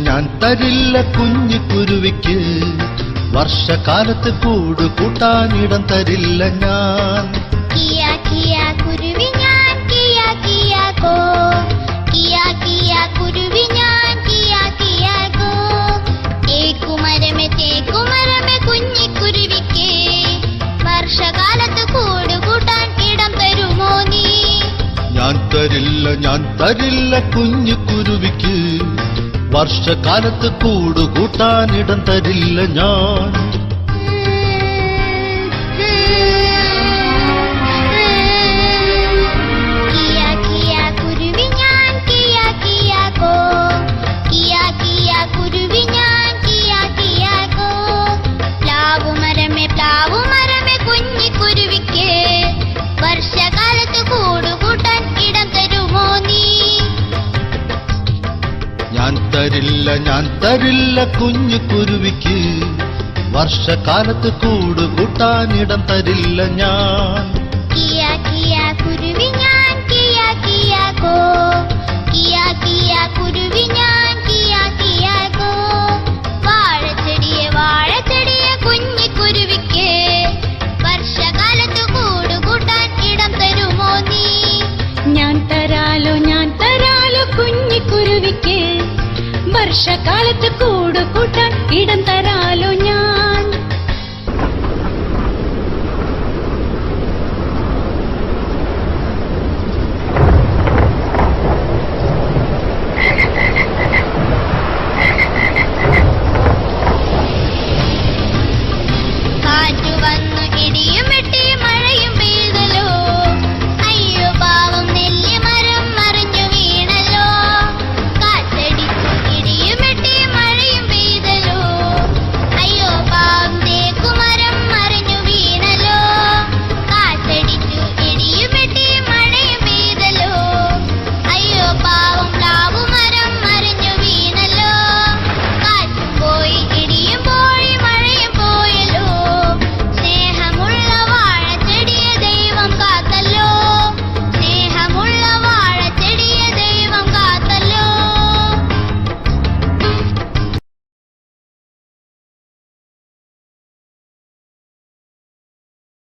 ഞാൻ തരില്ല കുഞ്ഞിക്കുരുവിക്ക് വർഷകാലത്ത് കൂട് കൂട്ടാൻ ഇടം തരില്ല ഞാൻ. കിയാ കിയാ കുരുവി ഞാൻ കിയാ കിയാ കോ, കിയാ കിയാ കുരുവി ഞാൻ കിയാ കിയാ കോ. തേക്കുമരമേ കുഞ്ഞിക്കുരുവിക്ക് വർഷകാലത്ത് കൂട് കൂട്ടാൻ ഇടം തരുമോ നീ? ഞാൻ തരില്ല കുഞ്ഞിക്കുരുവിക്ക് വർഷകാലത്ത് കൂട് കൂട്ടാനിടം തരില്ല ഞാൻ. കിയാ കിയാ കുരുവി ഞാൻ കിയാ കിയാ കോ, കിയാ കിയാ കുരുവി ഞാൻ കിയാ കിയാ കോ. പ്ലാവുമരമേ കുഞ്ഞിക്കുരുവിക്ക് വർഷകാലത്ത് കൂട് കൂട്ടാൻ ഇടം തരുമോ നീ? ഞാൻ തരില്ല കുഞ്ഞിക്കുരുവിക്ക് വർഷകാലത്ത് കൂട് കൂട്ടാനിടം തരില്ല ഞാൻ.